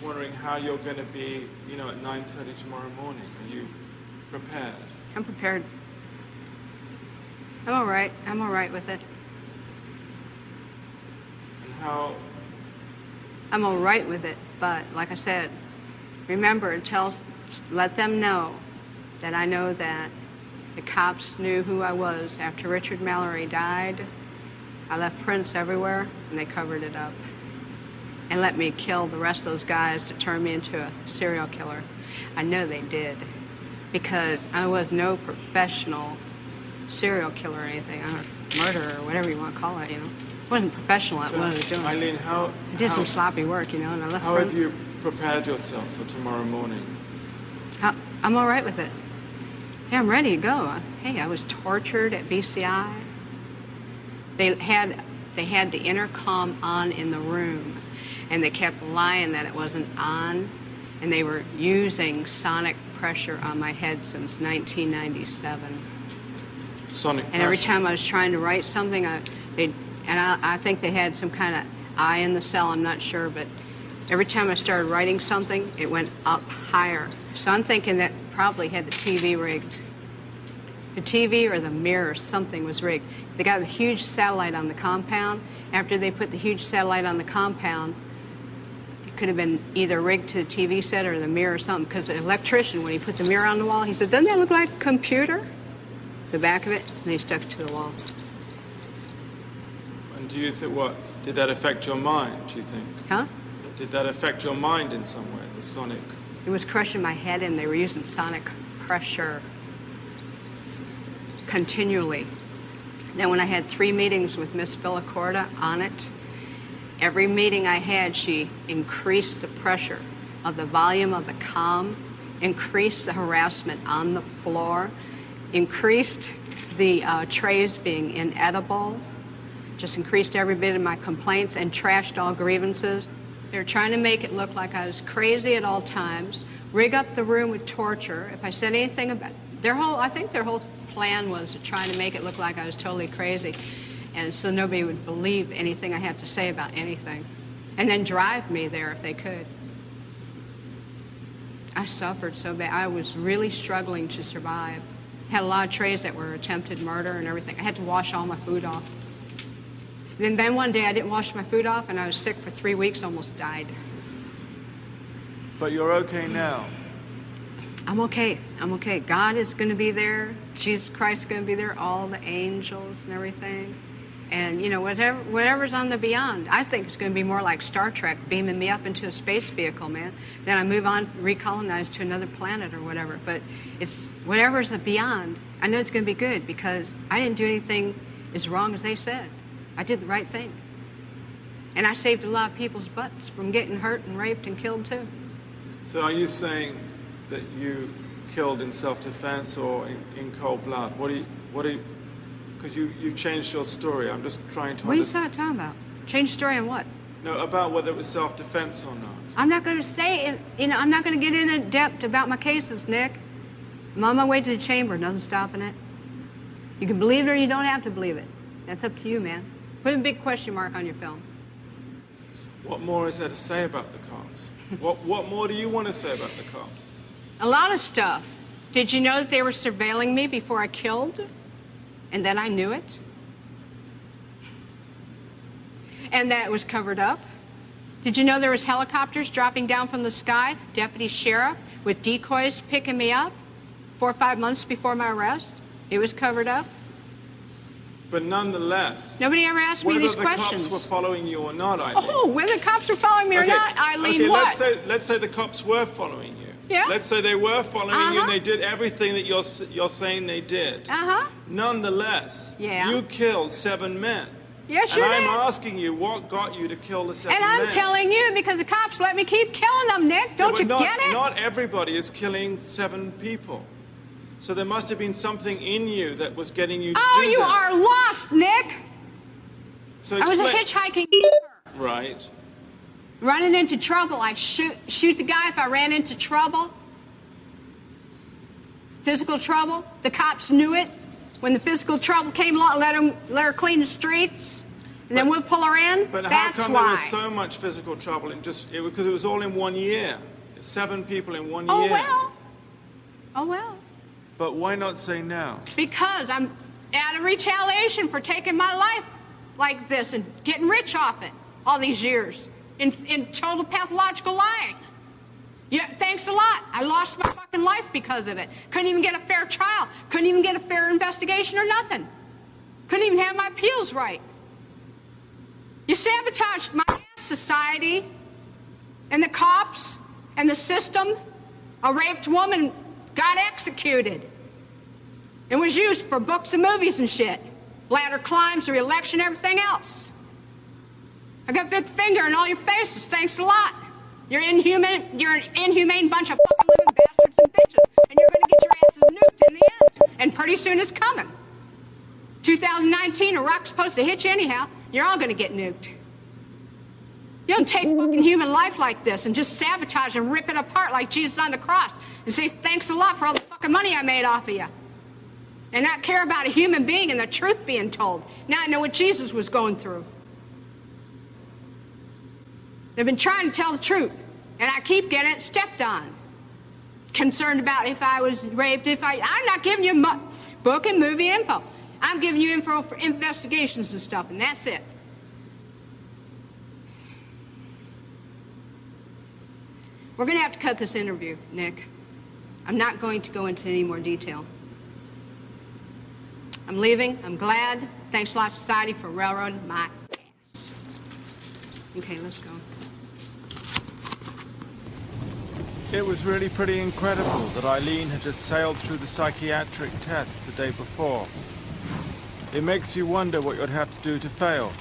Wondering how you're going to be, you know, at 9:30 tomorrow morning. Are you prepared? I'm prepared. I'm all right. I'm all right with it. And how? I'm all right with it, but like I said, remember, let them know that I know that the cops knew who I was. After Richard Mallory died, I left prints everywhere, and they covered it up. And let me kill the rest of those guys to turn me into a serial killer. I know they did, because I was no professional serial killer or anything, or murderer, or whatever you want to call it, you know. I wasn't professional at what I was doing. Eileen, I did some sloppy work, you know, and I left prints. How have you prepared yourself for tomorrow morning? I'm all right with it. Yeah, I'm ready to go. Hey, I was tortured at BCI. They had the intercom on in the room, and they kept lying that it wasn't on, and they were using sonic pressure on my head since 1997. Sonic pressure. And every time I was trying to write something, I think they had some kind of eye in the cell, I'm not sure, but every time I started writing something, it went up higher. So I'm thinking that probably had the TV rigged. The TV or the mirror, something was rigged. They got a huge satellite on the compound. After they put the huge satellite on the compound, it could have been either rigged to the TV set or the mirror or something, because the electrician, when he put the mirror on the wall, he said, "Doesn't that look like a computer?" The back of it, and they stuck it to the wall. And do you think, what, did that affect your mind, do you think? Huh? Did that affect your mind in some way, the sonic? It was crushing my head, and they were using sonic pressure continually. Then when I had 3 meetings with Miss Villacorta on it, every meeting I had, she increased the pressure of the volume of the comm, increased the harassment on the floor, increased the trays being inedible, just increased every bit of my complaints, and trashed all grievances. They were trying to make it look like I was crazy at all times, rig up the room with torture. If I said anything about I think their whole plan was to try to make it look like I was totally crazy, and so nobody would believe anything I had to say about anything, and then drive me there if they could. I suffered so bad. I was really struggling to survive. Had a lot of trays that were attempted murder and everything. I had to wash all my food off. And then one day I didn't wash my food off, and I was sick for 3 weeks, almost died. But you're okay now. I'm okay. I'm okay. God is going to be there. Jesus Christ is going to be there. All the angels and everything. And, you know, whatever's on the beyond. I think it's going to be more like Star Trek, beaming me up into a space vehicle, man. Then I move on, recolonize to another planet or whatever. But it's whatever's the beyond. I know it's going to be good, because I didn't do anything as wrong as they said. I did the right thing. And I saved a lot of people's butts from getting hurt and raped and killed, too. So are you saying that you killed in self-defense or in cold blood? What do you, because you've changed your story. I'm just trying to What are you talking about? Change story on what? No, about whether it was self-defense or not. I'm not going to say it. You know, I'm not going to get in depth about my cases, Nick. I'm on my way to the chamber. Nothing's stopping it. You can believe it or you don't have to believe it. That's up to you, man. Put a big question mark on your film. What more is there to say about the cops? What more do you want to say about the cops? A lot of stuff. Did you know that they were surveilling me before I killed? And then I knew it? And that it was covered up? Did you know there was helicopters dropping down from the sky, deputy sheriff, with decoys picking me up 4 or 5 months before my arrest? It was covered up? But nonetheless... Nobody ever asked me these questions. Whether the cops were following you or not, Eileen. Oh, whether the cops were following me or not, Eileen, what? Let's say the cops were following you. Yeah. Let's say they were following you and they did everything that you're saying they did. Nonetheless, you killed 7 men. Yes, you did. And I'm asking you, what got you to kill the 7 men? And I'm telling you, because the cops let me keep killing them, Nick. Don't you get it? Not everybody is killing 7 people. So there must have been something in you that was getting you to do that. Oh, you are lost, Nick. So I was a hitchhiking. Right. Running into trouble. I shoot the guy if I ran into trouble. Physical trouble. The cops knew it. When the physical trouble came along, let her clean the streets. And then we'll pull her in? But That's how come why. there was so much physical trouble because it was all in 1 year? 7 people in 1 Oh, year. well. Oh, well. But why not say now? Because I'm out of retaliation for taking my life like this and getting rich off it all these years in total pathological lying. Yeah, thanks a lot. I lost my fucking life because of it. Couldn't even get a fair trial. Couldn't even get a fair investigation or nothing. Couldn't even have my appeals right. You sabotaged my ass, society and the cops and the system. A raped woman got executed. It was used for books and movies and shit. Ladder climbs, the re-election, everything else. I got a big finger in all your faces. Thanks a lot. You're inhuman. You're an inhumane bunch of fucking living bastards and bitches, and you're going to get your asses nuked in the end. And pretty soon it's coming. 2019, Iraq's supposed to hit you anyhow. You're all going to get nuked. You don't take fucking human life like this and just sabotage and rip it apart like Jesus on the cross and say thanks a lot for all the fucking money I made off of you. And not care about a human being and the truth being told. Now I know what Jesus was going through. They've been trying to tell the truth, and I keep getting it stepped on. Concerned about if I was raped, I'm not giving you book and movie info. I'm giving you info for investigations and stuff, and that's it. We're going to have to cut this interview, Nick. I'm not going to go into any more detail. I'm leaving. I'm glad. Thanks a lot, society, for railroading my ass. Okay, let's go. It was really pretty incredible that Eileen had just sailed through the psychiatric test the day before. It makes you wonder what you'd have to do to fail.